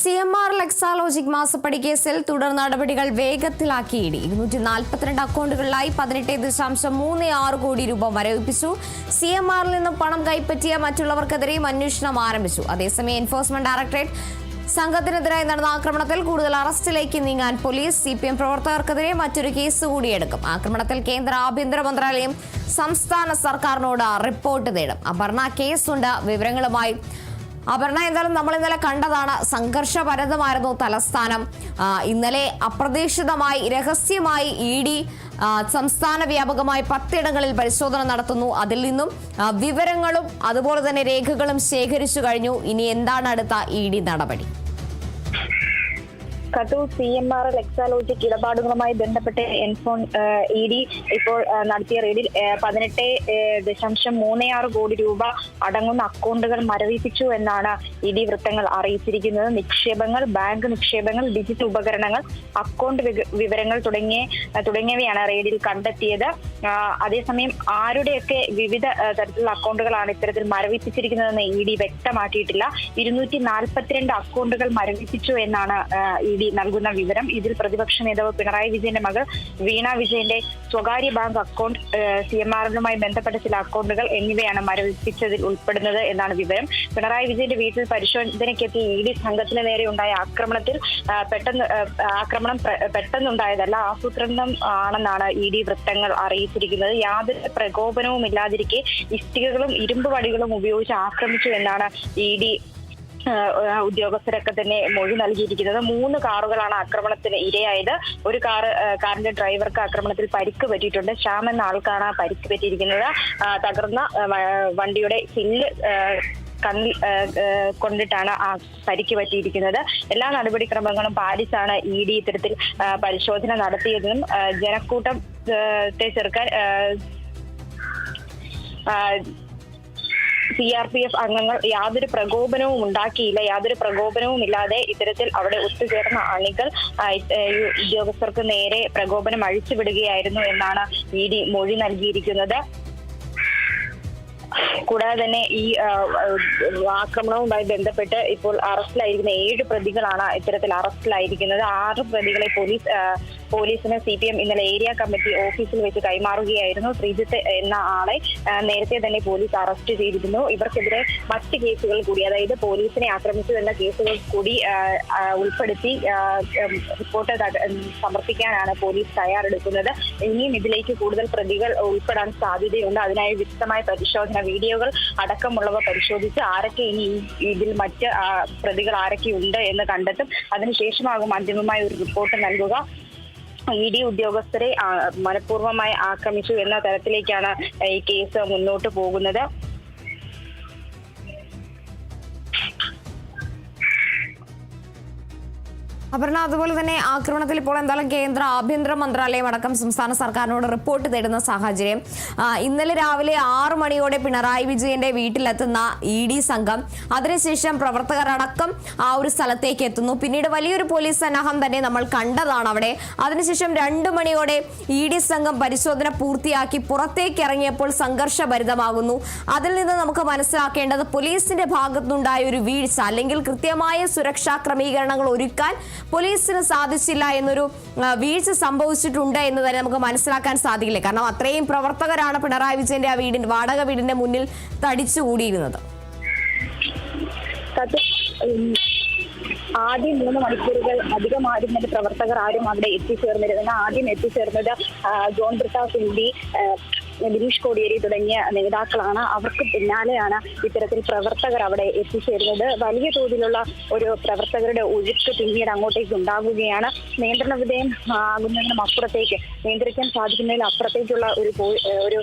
CMR ലെക്സാലോജിക് മാസപ്പടി കേസിൽ തുടർ നടപടികൾ വേഗത്തിലാക്കി ഇഡി 242 അക്കൗണ്ടുകളിലായി 18.36 കോടി രൂപ മരവിപ്പിച്ചു. CMRൽ നിന്നും പണം കൈപ്പറ്റിയ മറ്റുള്ളവർക്കെതിരെയും അന്വേഷണം ആരംഭിച്ചു. അതേസമയം എൻഫോഴ്സ്മെന്റ് ഡയറക്ടറേറ്റ് സംഘത്തിനെതിരായി നടന്ന ആക്രമണത്തിൽ കൂടുതൽ അറസ്റ്റിലേക്ക് നീങ്ങാൻ പോലീസ്. CPM പ്രവർത്തകർക്കെതിരെ മറ്റൊരു കേസ് കൂടിയെടുക്കും. ആക്രമണത്തിൽ കേന്ദ്ര ആഭ്യന്തര മന്ത്രാലയം സംസ്ഥാന സർക്കാരിനോട് റിപ്പോർട്ട് തേടും. അപർണ കേസുണ്ട്. വിവരങ്ങളുമായി അപർണ, എന്തായാലും നമ്മൾ ഇന്നലെ കണ്ടതാണ്, സംഘർഷഭരിതമായിരുന്നു തലസ്ഥാനം. ഇന്നലെ അപ്രതീക്ഷിതമായി രഹസ്യമായി ED സംസ്ഥാന വ്യാപകമായി 10 ഇടങ്ങളിൽ പരിശോധന നടത്തുന്നു. അതിൽ നിന്നും വിവരങ്ങളും അതുപോലെ തന്നെ രേഖകളും ശേഖരിച്ചു കഴിഞ്ഞു. ഇനി എന്താണ് അടുത്ത ED നടപടി? കട്ടൂർ CMR ലെക്സാലോജിക് ഇടപാടുകളുമായി ബന്ധപ്പെട്ട് ED ഇപ്പോൾ നടത്തിയ റെയ്ഡിൽ 18.36 കോടി രൂപ അടങ്ങുന്ന അക്കൗണ്ടുകൾ മരവിപ്പിച്ചു എന്നാണ് ED വൃത്തങ്ങൾ അറിയിച്ചിരിക്കുന്നത്. നിക്ഷേപങ്ങൾ, ബാങ്ക് നിക്ഷേപങ്ങൾ, ഡിജിറ്റൽ ഉപകരണങ്ങൾ, അക്കൗണ്ട് വിവരങ്ങൾ തുടങ്ങിയവയാണ് റെയ്ഡിൽ കണ്ടെത്തിയത്. അതേസമയം ആരുടെയൊക്കെ വിവിധ തരത്തിലുള്ള അക്കൗണ്ടുകളാണ് ഇത്തരത്തിൽ മരവിപ്പിച്ചിരിക്കുന്നതെന്ന് ED വ്യക്തമാക്കിയിട്ടില്ല. 242 അക്കൗണ്ടുകൾ മരവിപ്പിച്ചു എന്നാണ് ED നൽകുന്ന വിവരം. ഇതിൽ പ്രതിപക്ഷ നേതാവ് പിണറായി വിജയന്റെ മകൾ വീണ വിജയന്റെ സ്വകാര്യ ബാങ്ക് അക്കൗണ്ട്, CMRലുമായി ബന്ധപ്പെട്ട ചില അക്കൗണ്ടുകൾ എന്നിവയാണ് മരവിപ്പിച്ചതിൽ ഉൾപ്പെടുന്നത് എന്നാണ് വിവരം. പിണറായി വിജയന്റെ വീട്ടിൽ പരിശോധനയ്ക്കെത്തിയ ED സംഘത്തിന് നേരെ ഉണ്ടായ ആക്രമണം പെട്ടെന്നുണ്ടായതല്ല, ആസൂത്രണം ആണെന്നാണ് ED വൃത്തങ്ങൾ അറിയിച്ചിരിക്കുന്നത്. യാതൊരു പ്രകോപനവും ഇല്ലാതിരിക്കെ ഇഷ്ടികകളും ഇരുമ്പ് വടികളും ഉപയോഗിച്ച് ആക്രമിച്ചു എന്നാണ് ED ഉദ്യോഗസ്ഥരൊക്കെ തന്നെ മൊഴി നൽകിയിരിക്കുന്നത്. 3 കാറുകളാണ് ആക്രമണത്തിന് ഇരയായത്. ഒരു കാറിന്റെ ഡ്രൈവർക്ക് ആക്രമണത്തിൽ പരിക്ക് പറ്റിയിട്ടുണ്ട്. ശ്യാം എന്ന ആൾക്കാണ് പരിക്ക് പറ്റിയിരിക്കുന്നത്. തകർന്ന വണ്ടിയുടെ ഹില്ല് കണ്ണിൽ കൊണ്ടിട്ടാണ് പരിക്ക് പറ്റിയിരിക്കുന്നത്. എല്ലാ നടപടിക്രമങ്ങളും പാലിച്ചാണ് ED ഇത്തരത്തിൽ പരിശോധന നടത്തിയതെന്നും ജനക്കൂട്ടത്തെ ചെറുക്കാൻ CRPF അംഗങ്ങൾ യാതൊരു പ്രകോപനവും ഉണ്ടാക്കിയില്ല. യാതൊരു പ്രകോപനവും ഇല്ലാതെ ഇത്തരത്തിൽ അവിടെ ഒത്തുചേർന്ന അണികൾ ഉദ്യോഗസ്ഥർക്ക് നേരെ പ്രകോപനം അഴിച്ചുവിടുകയായിരുന്നു എന്നാണ് ED മൊഴി നൽകിയിരിക്കുന്നത്. കൂടാതെ തന്നെ ഈ ആക്രമണവുമായി ബന്ധപ്പെട്ട് ഇപ്പോൾ അറസ്റ്റിലായിരിക്കുന്ന 7 പ്രതികളാണ് ഇത്തരത്തിൽ അറസ്റ്റിലായിരിക്കുന്നത്. 6 പ്രതികളെ പോലീസിന് CPM ഇന്നലെ ഏരിയ കമ്മിറ്റി ഓഫീസിൽ വെച്ച് കൈമാറുകയായിരുന്നു. ശ്രീജിത്ത് എന്ന ആളെ നേരത്തെ തന്നെ പോലീസ് അറസ്റ്റ് ചെയ്തിരുന്നു. ഇവർക്കെതിരെ മറ്റ് കേസുകൾ കൂടി, അതായത് പോലീസിനെ ആക്രമിച്ചു എന്ന കേസുകൾ കൂടി ഉൾപ്പെടുത്തി റിപ്പോർട്ട് സമർപ്പിക്കാനാണ് പോലീസ് തയ്യാറെടുക്കുന്നത്. ഇനിയും ഇതിലേക്ക് കൂടുതൽ പ്രതികൾ ഉൾപ്പെടാൻ സാധ്യതയുണ്ട്. അതിനായി വിശദമായ പരിശോധന, വീഡിയോകൾ അടക്കമുള്ളവ പരിശോധിച്ച് ആരൊക്കെ ഇനി ഇതിൽ മറ്റ് പ്രതികൾ ആരൊക്കെ ഉണ്ട് എന്ന് കണ്ടെത്തും. അതിനുശേഷമാകും അന്തിമമായ ഒരു റിപ്പോർട്ട് നൽകുക. ED ഉദ്യോഗസ്ഥരെ മനഃപൂർവ്വമായി ആക്രമിച്ചു എന്ന തരത്തിലേക്കാണ് ഈ കേസ് മുന്നോട്ട് പോകുന്നത്. അപർണ, അതുപോലെ തന്നെ ആക്രമണത്തിൽ ഇപ്പോൾ എന്തായാലും കേന്ദ്ര ആഭ്യന്തര മന്ത്രാലയം അടക്കം സംസ്ഥാന സർക്കാരിനോട് റിപ്പോർട്ട് തേടുന്ന സാഹചര്യം. ഇന്നലെ രാവിലെ 6 മണിയോടെ പിണറായി വിജയന്റെ വീട്ടിലെത്തുന്ന ED സംഘം, അതിനുശേഷം പ്രവർത്തകരടക്കം ആ ഒരു സ്ഥലത്തേക്ക് എത്തുന്നു. പിന്നീട് വലിയൊരു പോലീസ് സന്നാഹം തന്നെ നമ്മൾ കണ്ടതാണ് അവിടെ. അതിനുശേഷം 2 മണിയോടെ ED സംഘം പരിശോധന പൂർത്തിയാക്കി പുറത്തേക്ക് ഇറങ്ങിയപ്പോൾ സംഘർഷഭരിതമാകുന്നു. അതിൽ നിന്ന് നമുക്ക് മനസ്സിലാക്കേണ്ടത് പോലീസിന്റെ ഭാഗത്തുനിന്നുണ്ടായ ഒരു വീഴ്ച, അല്ലെങ്കിൽ കൃത്യമായ സുരക്ഷാ ക്രമീകരണങ്ങൾ ഒരുക്കാൻ പോലീസിന് സാധിച്ചില്ല എന്നൊരു വീഴ്ച സംഭവിച്ചിട്ടുണ്ട് എന്ന് തന്നെ നമുക്ക് മനസ്സിലാക്കാൻ സാധിക്കില്ല. കാരണം അത്രയും പ്രവർത്തകരാണ് പിണറായി വിജയന്റെ ആ വാടക വീടിന്റെ മുന്നിൽ തടിച്ചുകൂടിയിരുന്നത്. ആദ്യം 3 മണിക്കൂറുകൾ അധികം പ്രവർത്തകർ ആരും അവിടെ എത്തിച്ചേർന്നിരുന്നത്. ആദ്യം എത്തിച്ചേർന്നത് ജോൺ ബ്രിട്ടാസ് MD, ഗിരീഷ് കോടിയേരി തുടങ്ങിയ നേതാക്കളാണ്. അവർക്ക് പിന്നാലെയാണ് ഇത്തരത്തിൽ പ്രവർത്തകർ അവിടെ എത്തിച്ചേരുന്നത്. വലിയ തോതിലുള്ള ഒരു പ്രവർത്തകരുടെ ഒഴുക്ക് പിന്നീട് അങ്ങോട്ടേക്ക് ഉണ്ടാകുകയാണ്. നിയന്ത്രണ വിധേയം ആകുന്നതിനും അപ്പുറത്തേക്ക്, നിയന്ത്രിക്കാൻ സാധിക്കുന്നതിൽ അപ്പുറത്തേക്കുള്ള ഒരു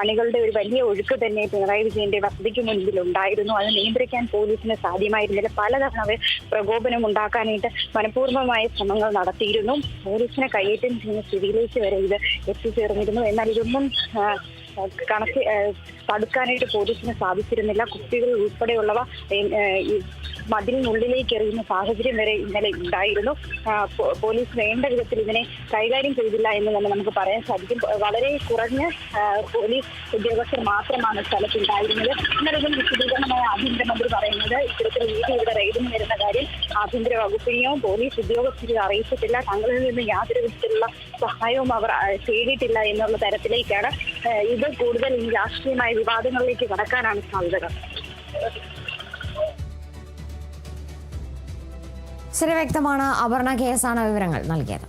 അണികളുടെ ഒരു വലിയ ഒഴുക്ക് തന്നെ പിണറായി വിജയന്റെ വസതിക്ക് മുൻപിൽ ഉണ്ടായിരുന്നു. അത് നിയന്ത്രിക്കാൻ പോലീസിന് സാധ്യമായിരുന്നില്ല. പലതവണ അവർ പ്രകോപനം ഉണ്ടാക്കാനായിട്ട് മനഃപൂർവ്വമായ ശ്രമങ്ങൾ നടത്തിയിരുന്നു. പോലീസിനെ കയ്യേറ്റം ചെയ്യുന്ന സ്ഥിതിയിലേക്ക് വരെ ഇത് എത്തിച്ചേർന്നിരുന്നു. എന്നാൽ ഇതൊന്നും തടുക്കാനായിട്ട് പോലീസിന് സാധിച്ചിരുന്നില്ല. കുട്ടികൾ ഉൾപ്പെടെയുള്ളവ മതിലിനുള്ളിലേക്ക് എറിയുന്ന സാഹചര്യം വരെ ഇന്നലെ ഉണ്ടായിരുന്നു. പോലീസ് വേണ്ട വിധത്തിൽ ഇതിനെ കൈകാര്യം ചെയ്തില്ല എന്ന് തന്നെ നമുക്ക് പറയാൻ സാധിക്കും. വളരെ കുറഞ്ഞ പോലീസ് ഉദ്യോഗസ്ഥർ മാത്രമാണ് സ്ഥലത്തുണ്ടായിരുന്നത്. ഇന്നലെ വിശദീകരണമായ ആഭ്യന്തരമന്ത്രി പറയുന്നത് ഇത്തരത്തിൽ ഇവിടെ റെയ്ഡിന് വരുന്ന കാര്യം ആഭ്യന്തര വകുപ്പിനെയോ പോലീസ് ഉദ്യോഗസ്ഥരെയോ അറിയിച്ചിട്ടില്ല. തങ്ങളിൽ നിന്ന് യാതൊരു വിധത്തിലുള്ള സഹായവും അവർ തേടിയിട്ടില്ല എന്നുള്ള തരത്തിലേക്കാണ് ഇത് കൂടുതൽ ഈ രാഷ്ട്രീയമായ വിവാദങ്ങളിലേക്ക് കടക്കാനാണ് സാധ്യതകൾ. ശരി, വ്യക്തമാണ്. അപർണ KS ആണ് വിവരങ്ങൾ നൽകിയത്.